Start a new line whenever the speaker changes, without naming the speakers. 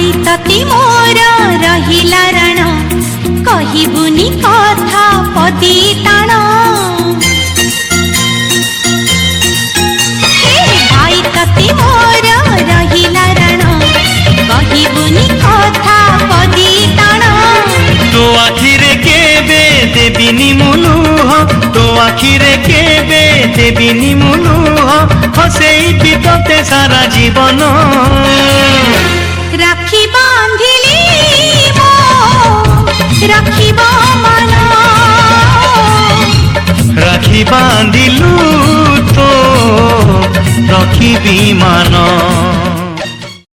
भाई तती मोर रहिला रण कहिबुनी कथा पदी टाण भाई तती मोर रहिला रण कहिबुनी कथा पदी टाण
तो आखिरे केबे देबिनी मुलुह तो आखिरे केबे देबिनी मुलुह हसेई पितते सारा जीवन
राखी बांधिली मो राखिब मन
राखी बांधिलु तो रखिबी मान।